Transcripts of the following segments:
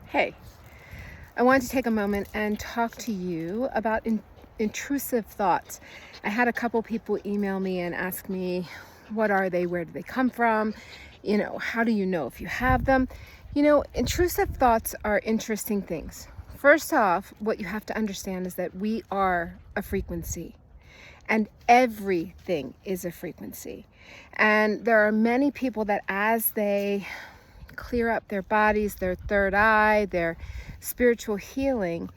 Hey, I wanted to take a moment and talk to you about intrusive thoughts. I had a couple people email me and ask me, what are they? Where do they come from? How do you know if you have them? Intrusive thoughts are interesting things. First off, what you have to understand is that we are a frequency. And everything is a frequency. And there are many people that as they clear up their bodies, their third eye, their spiritual healing,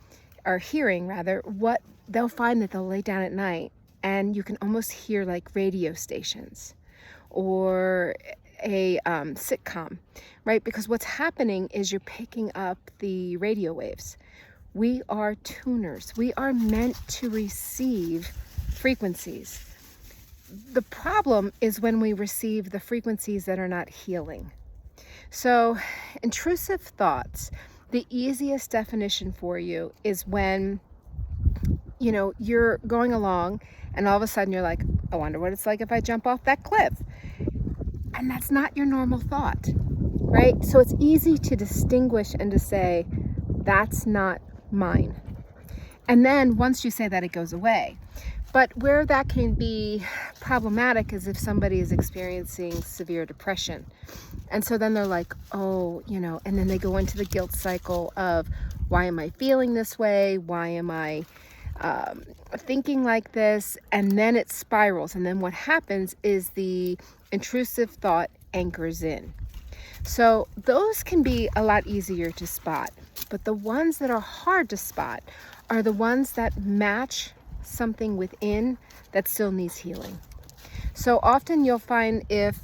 or hearing rather, what they'll find that they'll lay down at night and you can almost hear like radio stations or a sitcom, right? Because what's happening is you're picking up the radio waves. We are tuners. We are meant to receive frequencies. The problem is when we receive the frequencies that are not healing. So, intrusive thoughts, the easiest definition for you is when, you're going along and all of a sudden you're like, I wonder what it's like if I jump off that cliff. And that's not your normal thought, right? So it's easy to distinguish and to say, that's not mine. And then once you say that, it goes away. But where that can be problematic is if somebody is experiencing severe depression. And so then they're like, oh, and then they go into the guilt cycle of, why am I feeling this way? Why am I thinking like this? And then it spirals. And then what happens is the intrusive thought anchors in. So those can be a lot easier to spot. But the ones that are hard to spot are the ones that match something within that still needs healing. So often you'll find if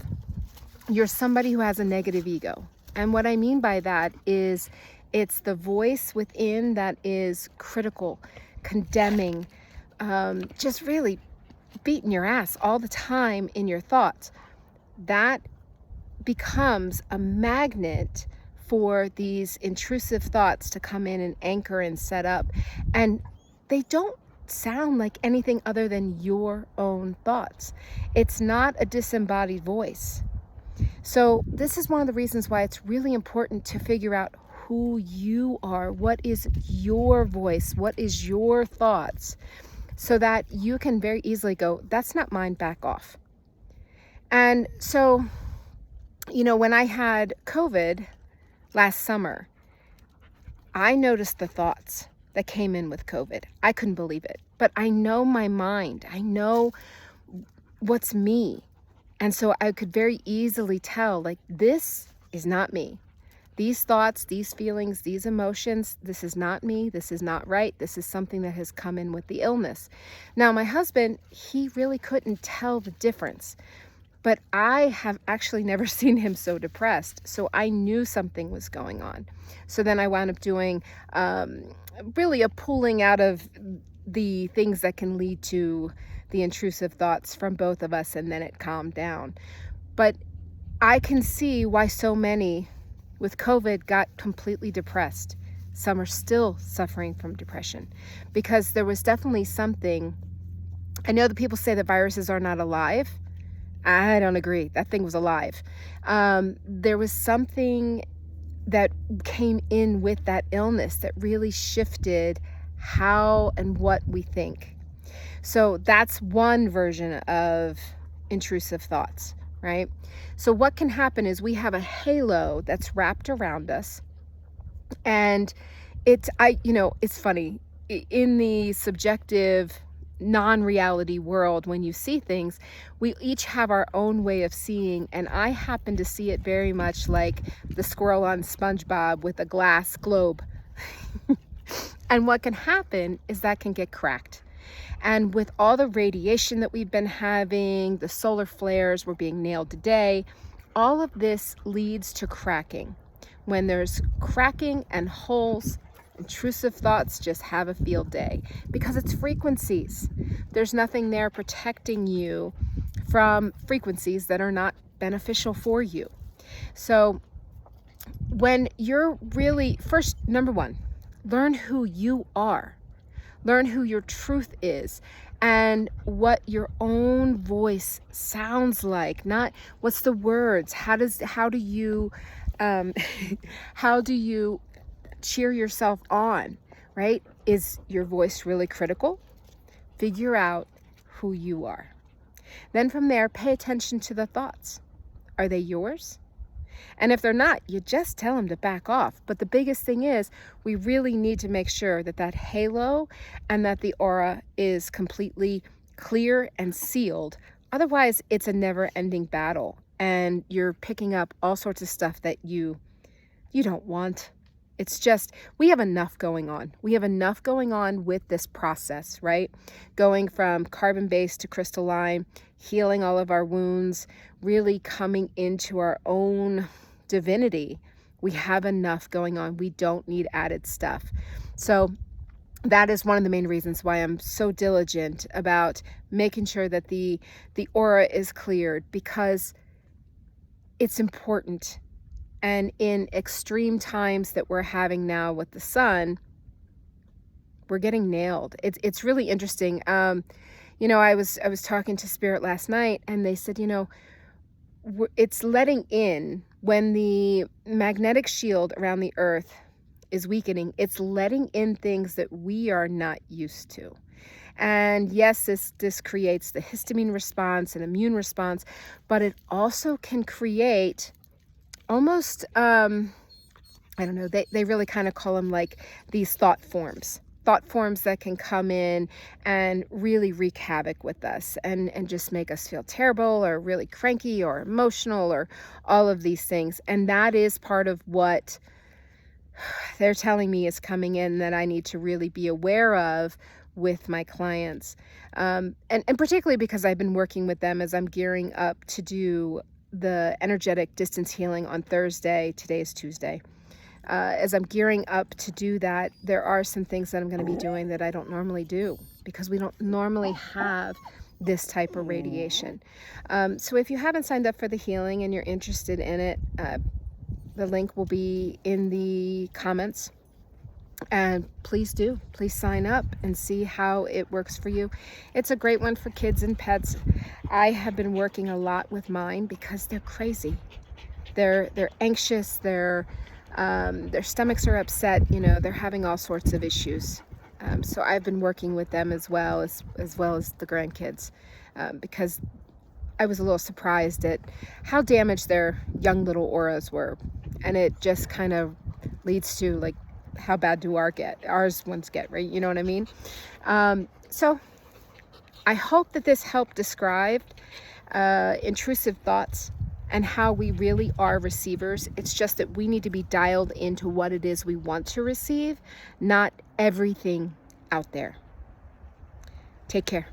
you're somebody who has a negative ego, and what I mean by that is it's the voice within that is critical, condemning, just really beating your ass all the time in your thoughts, that becomes a magnet for these intrusive thoughts to come in and anchor and set up. And they don't sound like anything other than your own thoughts. It's not a disembodied voice. So this is one of the reasons why it's really important to figure out who you are, what is your voice, what is your thoughts, so that you can very easily go, that's not mine, back off. And so, when I had COVID last summer, I noticed the thoughts that came in with COVID. I couldn't believe it, but I know my mind. I know what's me. And so I could very easily tell, like, this is not me. These thoughts, these feelings, these emotions, this is not me. This is not right. This is something that has come in with the illness. Now, my husband, he really couldn't tell the difference, but I have actually never seen him so depressed. So I knew something was going on. So then I wound up doing really a pulling out of the things that can lead to the intrusive thoughts from both of us, and then it calmed down. But I can see why so many with COVID got completely depressed. Some are still suffering from depression because there was definitely something. I know that people say that viruses are not alive. I don't agree. That thing was alive. There was something that came in with that illness that really shifted how and what we think. So that's one version of intrusive thoughts, right? So what can happen is we have a halo that's wrapped around us. And it's funny. In the subjective non-reality world, when you see things, we each have our own way of seeing, and I happen to see it very much like the squirrel on SpongeBob with a glass globe. And what can happen is that can get cracked. And with all the radiation that we've been having, the solar flares were being nailed today, all of this leads to cracking. When there's cracking and holes, intrusive thoughts just have a field day because it's frequencies. There's nothing there protecting you from frequencies that are not beneficial for you. So when you're really, first, number one, learn who you are. Learn who your truth is and what your own voice sounds like. Not what's the words. How do you cheer yourself on, right? Is your voice really critical? Figure out who you are. Then from there, pay attention to the thoughts. Are they yours? And if they're not, you just tell them to back off. But the biggest thing is, we really need to make sure that that halo and that the aura is completely clear and sealed. Otherwise, it's a never-ending battle, and you're picking up all sorts of stuff that you don't want. It's just, we have enough going on. We have enough going on with this process, right? Going from carbon-based to crystalline, healing all of our wounds, really coming into our own divinity. We have enough going on. We don't need added stuff. So that is one of the main reasons why I'm so diligent about making sure that the aura is cleared, because it's important. And in extreme times that we're having now with the sun, we're getting nailed. It's really interesting. You know, I was talking to Spirit last night, and they said, you know, it's letting in when the magnetic shield around the earth is weakening. It's letting in things that we are not used to. And yes, this creates the histamine response and immune response, but it also can create almost, I don't know, they really kind of call them like these thought forms that can come in and really wreak havoc with us and just make us feel terrible or really cranky or emotional or all of these things. And that is part of what they're telling me is coming in that I need to really be aware of with my clients. And particularly because I've been working with them as I'm gearing up to do the energetic distance healing on Thursday. Today is Tuesday. As I'm gearing up to do that, there are some things that I'm going to be doing that I don't normally do, because we don't normally have this type of radiation. So if you haven't signed up for the healing and you're interested in it, the link will be in the comments. And please sign up and see how it works for you. It's a great one for kids and pets. I have been working a lot with mine because they're crazy. They're anxious. Their stomachs are upset. You know, they're having all sorts of issues. So I've been working with them as well as the grandkids, because I was a little surprised at how damaged their young little auras were, and it just kind of leads to like, how bad do ours ones get, right? You know what I mean? So I hope that this helped describe intrusive thoughts and how we really are receivers. It's just that we need to be dialed into what it is we want to receive, not everything out there. Take care.